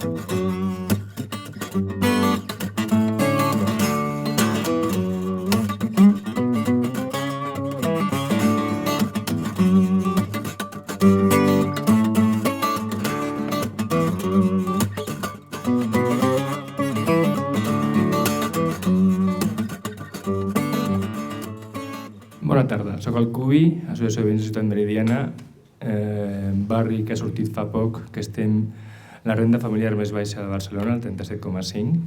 Bona tarda, soc el Cubi, Associació de Veïns de Ciutat Meridiana, barri que ha sortit fa poc, que estem la renda familiar més baixa de Barcelona, el 37,5,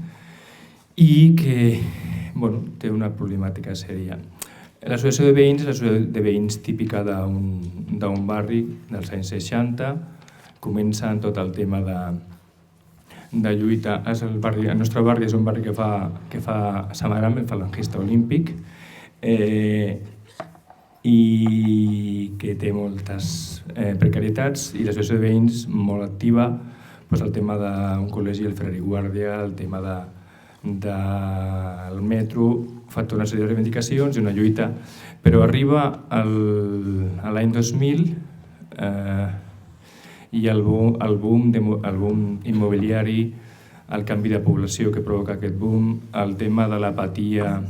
i que té una problemàtica sèria. L'associació de veïns és l'associació de veïns típica d'un barri dels anys 60, comença en tot el tema de lluita. El nostre barri és un barri que fa Samaram, el falangista olímpic, i que té moltes precarietats, i l'associació de veïns molt activa, el tema d'un col·legi, el Ferrer i Guàrdia, el tema del metro, fa tota una sèrie de reivindicacions i una lluita, però arriba l'any 2000 i el boom immobiliari, el canvi de població que provoca aquest boom, el tema de l'apatia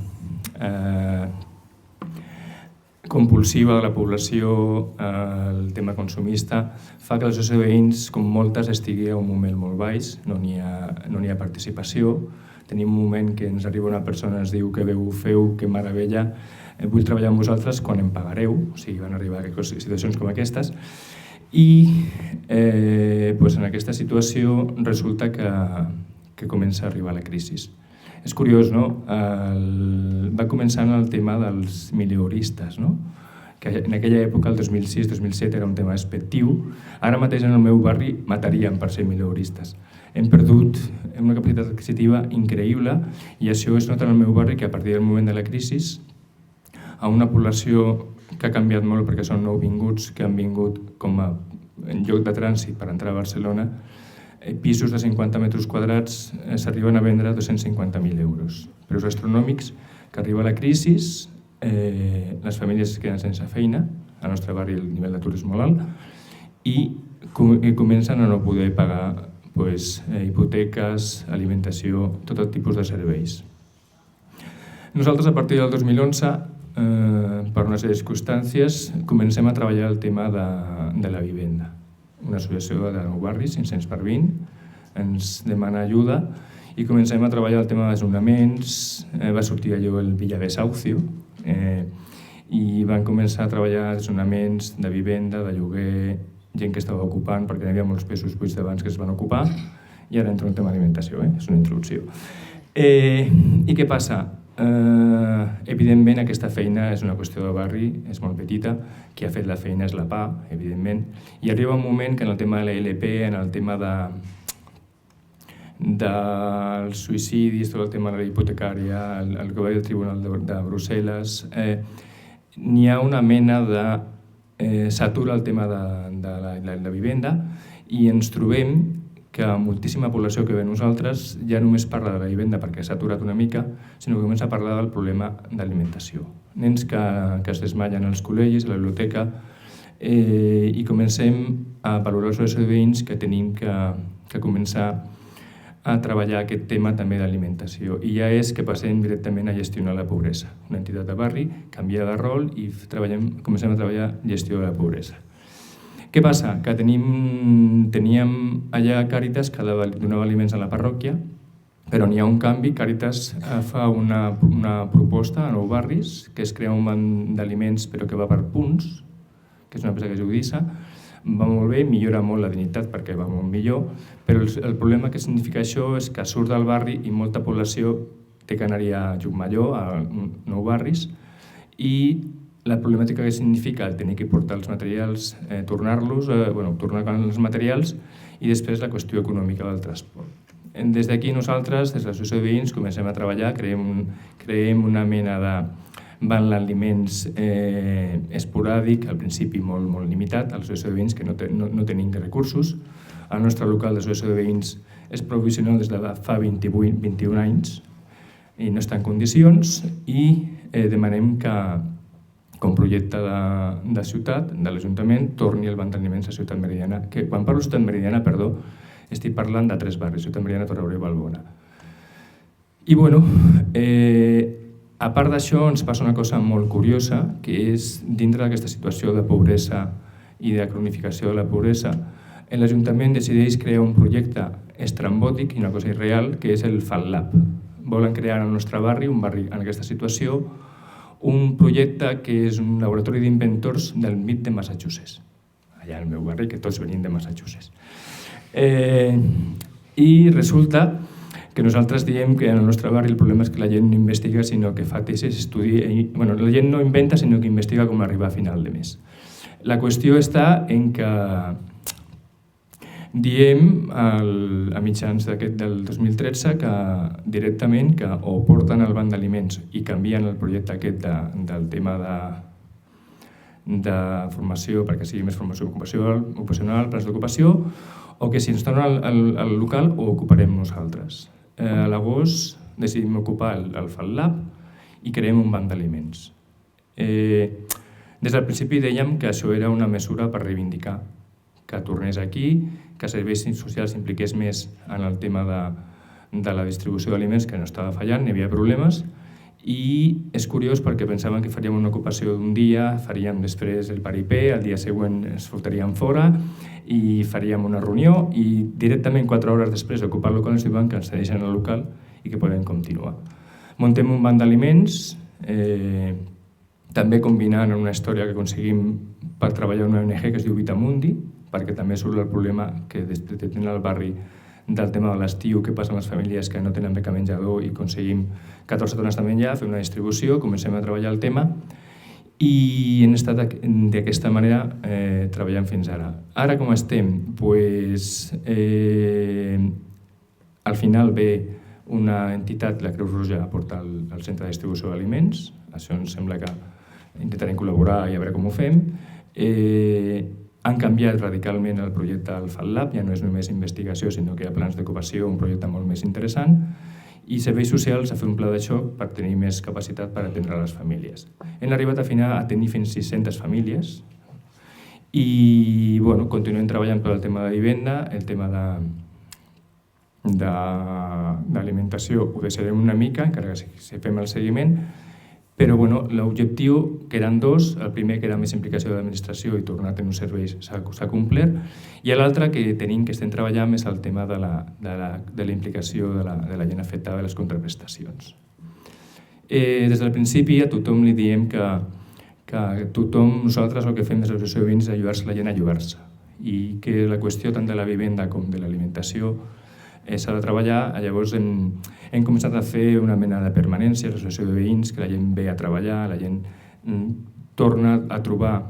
compulsiva de la població, el tema consumista, fa que l'associació de veïns, com moltes, estigui a un moment molt baix, no n'hi ha participació. Tenim un moment que ens arriba una persona i ens diu que feu, que meravella, vull treballar amb vosaltres quan em pagareu, o sigui, van arribar situacions com aquestes, i en aquesta situació resulta que comença a arribar la crisi. És curiós, no? Va començar el tema dels mileuristes, no? Que en aquella època, el 2006-2007, era un tema despectiu. Ara mateix en el meu barri matarien per ser mileuristes. Hem perdut una capacitat adquisitiva increïble i això es nota en el meu barri, que a partir del moment de la crisi, a una població que ha canviat molt perquè són nouvinguts que han vingut com a lloc de trànsit per entrar a Barcelona, pisos de 50 metres quadrats s'arriben a vendre a 250.000 euros. Preus astronòmics, que arriba la crisi, les famílies es queden sense feina, al nostre barri el nivell d'atur és molt alt, i comencen a no poder pagar hipoteques, alimentació, tot tipus de serveis. Nosaltres, a partir del 2011, per una sèrie de circumstàncies, comencem a treballar el tema de la vivenda. Una associació de 9 barris, 500 per 20, ens demana ajuda i comencem a treballar el tema de desnonaments. Va sortir allò el Villa Desahucio i van començar a treballar desnonaments de vivenda, de lloguer, gent que estava ocupant perquè hi havia molts pisos buits d'abans que es van ocupar, i ara entra un tema d'alimentació, és una introducció. I què passa? Evidentment aquesta feina és una qüestió de barri, és molt petita, qui ha fet la feina és la PA, evidentment, i arriba un moment que en el tema de la LP, en el tema dels suïcidis, tot el tema de la hipotecària, el que va dir el Tribunal de Brussel·les, n'hi ha una mena de... s'atura el tema de la vivenda i ens trobem que moltíssima població que ve a nosaltres ja només parla de la vivenda perquè s'ha aturat una mica, sinó que comença a parlar del problema d'alimentació. Nens que es desmaien als col·legis, a la biblioteca, i comencem a valorar l'associació de veïns que tenim que començar a treballar aquest tema també d'alimentació. I ja és que passem directament a gestionar la pobresa. Una entitat de barri canvia de rol i comencem a treballar gestió de la pobresa. Què passa? Que teníem allà Càritas que donava aliments a la parròquia, però n'hi ha un canvi. Càritas fa una proposta a 9 barris, que es crea un banc d'aliments però que va per punts, que és una empresa que judissa, va molt bé, millora molt la dignitat perquè va molt millor, però el problema que significa això és que surt del barri i molta població té que anar-hi a Llucmajor, a 9 barris, i la problemàtica que significa tenir que portar els materials, tornar-los, tornar amb els materials, i després la qüestió econòmica del transport. Des d'aquí nosaltres, des de l'associació de veïns, comencem a treballar, creem una mena de banc d'aliments esporàdic, al principi molt limitat, a l'associació de veïns que no tenim recursos. El nostre local d'associació de veïns és provisional des de fa 21 anys i no està en condicions, i demanem que com projecte de ciutat, de l'Ajuntament, torni el banc d'aliments a Ciutat Meridiana. Quan parlo de Ciutat Meridiana, estic parlant de 3 barris, Ciutat Meridiana, Torre i Balbona. I bueno, a part d'això ens passa una cosa molt curiosa, que és dintre d'aquesta situació de pobresa i de cronificació de la pobresa, l'Ajuntament decideix crear un projecte estrambòtic i una cosa irreal, que és el FalLab. Volen crear en el nostre barri, un barri en aquesta situació, un projecte que és un laboratori d'inventors del MIT de Massachusetts. Allà al meu barri, que tots venim de Massachusetts. I resulta que nosaltres diem que en el nostre barri el problema és que la gent no investiga, sinó que fa tesis, estudia... Bueno, la gent no inventa, sinó que investiga com arribar a final de mes. La qüestió està en que diem a mitjans del 2013 que directament que o porten el banc d'aliments i canvien el projecte aquest del tema de formació perquè sigui més formació ocupacional, plans d'ocupació, o que si ens tornen al local ho ocuparem nosaltres. A l'agost decidim ocupar el FalLab i creem un banc d'aliments. Des del principi dèiem que això era una mesura per reivindicar, que tornés aquí, que serveis socials s'impliqués més en el tema de la distribució d'aliments, que no estava fallant, n'hi havia problemes, i és curiós perquè pensaven que faríem una ocupació d'un dia, faríem després el paripé, el dia següent es fotaríem fora i faríem una reunió i directament 4 hores després d'ocupar el local ens diuen que ens cedeixen el local i que podem continuar. Muntem un banc d'aliments, també combinant una història que aconseguim per treballar en una ONG que es diu Vitamundi, perquè també surt el problema que tenen al barri del tema de l'estiu, que passa amb les famílies que no tenen beca menjador i aconseguim 14 tones de menjar, fer una distribució, comencem a treballar el tema i hem estat d'aquesta manera treballant fins ara. Ara com estem? Al final ve una entitat, la Creu Roja, a portar al centre de distribució d'aliments, això ens sembla que intentarem col·laborar i a veure com ho fem. Han canviat radicalment el projecte del FalLab, ja no és només investigació, sinó que hi ha plans d'ocupació, un projecte molt més interessant, i serveis socials a fer un pla de xoc per tenir més capacitat per atendre les famílies. Hem arribat a tenir fins 600 famílies i continuem treballant per el tema de vivenda, el tema d'alimentació ho deixarem una mica, encara que si fem el seguiment, però l'objectiu, que eren 2, el primer que era més implicació de l'administració i tornar a tenir uns serveis s'ha complert, i l'altre que tenim, que estem treballant, és el tema de la implicació de la gent afectada de les contraprestacions. Des del principi a tothom li diem que nosaltres el que fem des de l'associació de veïns és ajudar-se la gent a llogar-se i que la qüestió tant de la vivenda com de l'alimentació s'ha de treballar. Llavors hem començat a fer una mena de permanència a l'associació de veïns, que la gent ve a treballar, la gent torna a trobar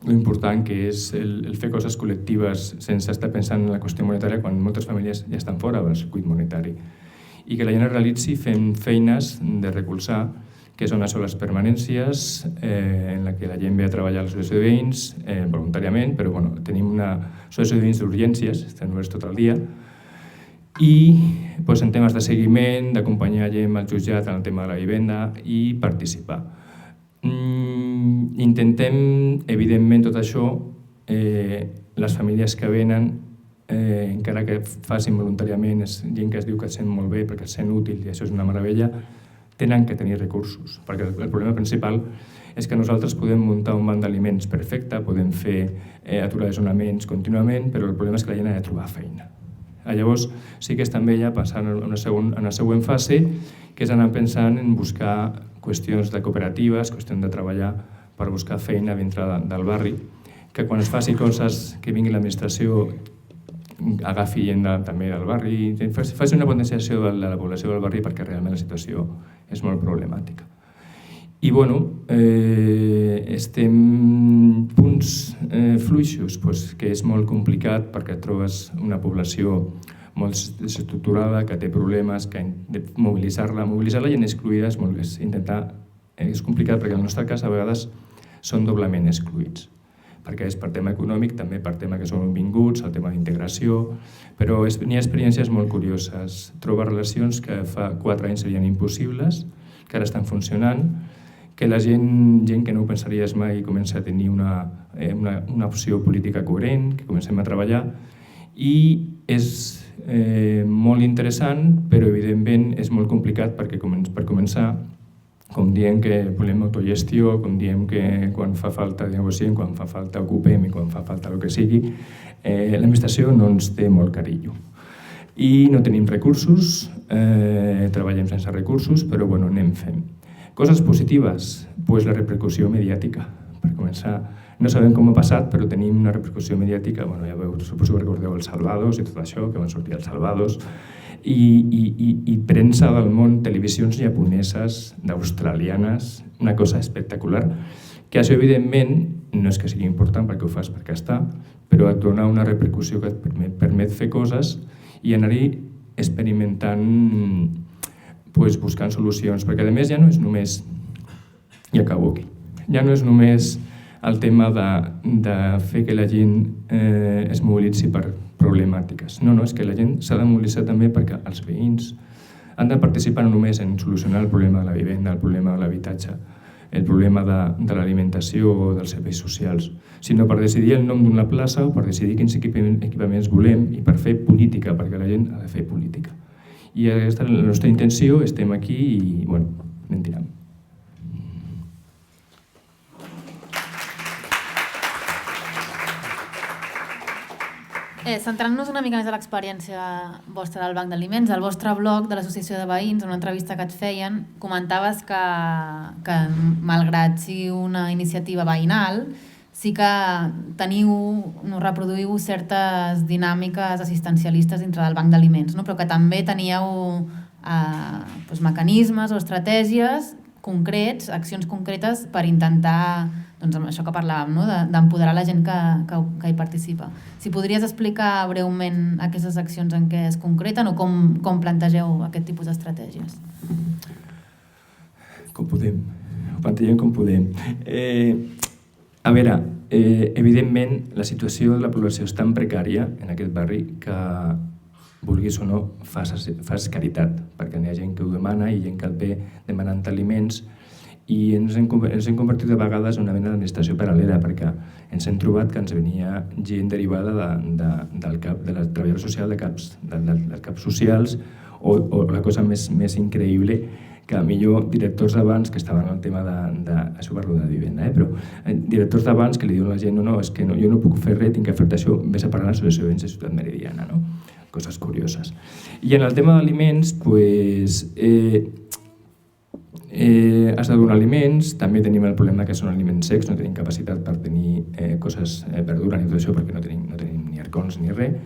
l'important que és el fer coses col·lectives sense estar pensant en la qüestió monetària quan moltes famílies ja estan fora del circuit monetari. I que la gent es realitzi fent feines de recolzar, que són això, les permanències, en la que la gent ve a treballar a l'associació de veïns voluntàriament, però tenim una associació de veïns d'urgències, estem oberts tot el dia, i en temes de seguiment, d'acompanyar gent al jutjat en el tema de la vivenda i participar. Intentem, evidentment, tot això, les famílies que venen, encara que facin voluntàriament, és gent que es diu que es sent molt bé perquè es sent útil i això és una meravella, tenen que tenir recursos, perquè el problema principal és que nosaltres podem muntar un banc d'aliments perfecte, podem fer aturar desnonaments contínuament, però el problema és que la gent ha de trobar feina. Llavors sí que és també ja passant a una següent fase, que és anar pensant en buscar qüestions de cooperatives, qüestions de treballar per buscar feina dintre del barri, que quan es faci coses que vingui l'administració agafi gent també del barri, faci una potenciació de la població del barri perquè realment la situació és molt problemàtica. I estem punts fluixos, que és molt complicat perquè trobes una població molt desestructurada, que té problemes, que de mobilitzar-la i en excluïda és complicat perquè en el nostre cas a vegades són doblement excluïts, perquè és per tema econòmic, també per tema que són vinguts, el tema d'integració, però n'hi ha experiències molt curioses. Trobar relacions que fa 4 anys serien impossibles, que ara estan funcionant, que la gent que no ho pensaries mai comença a tenir una opció política coherent, que comencem a treballar, i És molt interessant, però evidentment és molt complicat perquè per començar, com diem que volem autogestió, com diem que quan fa falta negociem, quan fa falta ocupem i quan fa falta el que sigui, l'administració no ens té molt carinyo. I no tenim recursos, treballem sense recursos, però bueno, anem fent. Coses positives, doncs la repercussió mediàtica. Per començar, no sabem com ha passat, però tenim una repercussió mediàtica, bueno, ja veu, suposo que recordeu els Salvados i tot això, que van sortir els Salvados, i premsa del món, televisions japoneses, d'australianes, una cosa espectacular, que això evidentment no és que sigui important perquè ho fas perquè està, però et dona una repercussió que et permet fer coses i anar-hi experimentant, buscant solucions, perquè a més ja no és només, i acabo aquí, ja no és només el tema de fer que la gent es mobilitzi per problemàtiques. No, és que la gent s'ha de mobilitzar també perquè els veïns han de participar no només en solucionar el problema de la vivenda, el problema de l'habitatge, el problema de l'alimentació o dels serveis socials, sinó per decidir el nom d'una plaça o per decidir quins equipaments volem i per fer política, perquè la gent ha de fer política. I aquesta és la nostra intenció, estem aquí i anem tirant. Centrant-nos una mica més a l'experiència vostra del Banc d'Aliments, al vostre blog de l'Associació de Veïns, en una entrevista que et feien, comentaves que malgrat sigui una iniciativa veïnal, sí que reproduïu certes dinàmiques assistencialistes dintre del Banc d'Aliments, però que també teníeu mecanismes o estratègies concrets, accions concretes per intentar, amb això que parlàvem, d'empoderar la gent que hi participa. Si podries explicar breument aquestes accions en què es concreten o com plantegeu aquest tipus d'estratègies? Com podem, ho plantegem com podem. A veure, evidentment la situació de la població és tan precària en aquest barri que vulguis o no, fas caritat, perquè hi ha gent que ho demana i gent que et ve demanant aliments i ens hem convertit de vegades en una mena d'administració paral·lela perquè ens hem trobat que ens venia gent derivada del treballador social dels CAPs socials o la cosa més increïble que millor directors d'abans que estaven al tema això parlo de vivenda, però directors d'abans que li diuen a la gent no, és que jo no puc fer res, tinc que fer-te això, vés a parlar a l'Associació de Veïns de Ciutat Meridiana, coses curioses. I en el tema d'aliments, has de donar aliments, també tenim el problema que són aliments secs, no tenim capacitat per tenir coses, verdura ni tot això perquè no tenim ni arcons ni res,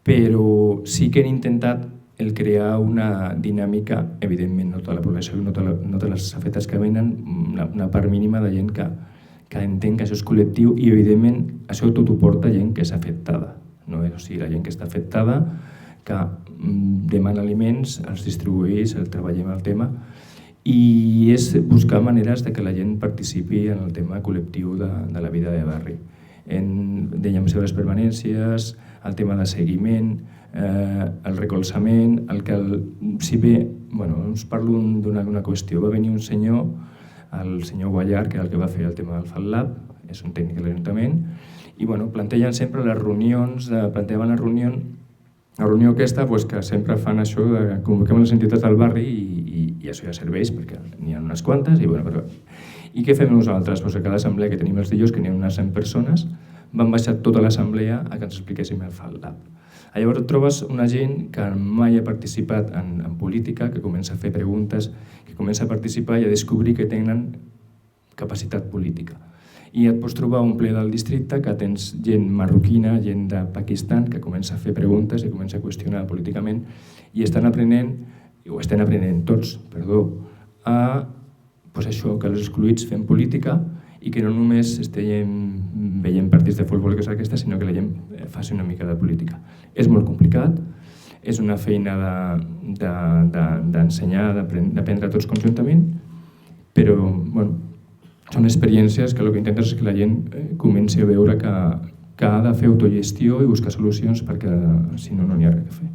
però sí que hem intentat el crear una dinàmica, evidentment no tota la població, no totes les afectats que venen, una part mínima de gent que entén que això és col·lectiu i evidentment això tot ho porta gent que és afectada. O sigui, la gent que està afectada, que demana aliments, els distribueix, el treballem el tema i és buscar maneres que la gent participi en el tema col·lectiu de la vida de barri. Dèiem les permanències, el tema de seguiment, el recolzament, si bé, us parlo d'una qüestió, va venir un senyor, el senyor Guallar, que era el que va fer el tema del FatLab, és un tècnic de l'Ajuntament, i plantegen sempre les reunions, plantejaven la reunió aquesta que sempre fan això, que convoquem les entitats del barri i això ja serveix perquè n'hi ha unes quantes i què fem nosaltres? A cada assemblea que tenim els dilluns, que n'hi ha unes 100 persones, van baixar tota l'assemblea a que ens expliquéssim el FatLab. Llavors et trobes una gent que mai ha participat en política, que comença a fer preguntes, que comença a participar i a descobrir que tenen capacitat política. I et pots trobar un ple del districte que tens gent marroquina, gent de Pakistan, que comença a fer preguntes i comença a qüestionar políticament i estan aprenent tots, això, que els excluïts fem política i que no només veiem partits de futbol que és aquesta, sinó que la gent faci una mica de política. És molt complicat, és una feina d'ensenyar, d'aprendre tots conjuntament, però són experiències que el que intentes és que la gent comenci a veure que ha de fer autogestió i buscar solucions perquè si no, no n'hi ha res a fer.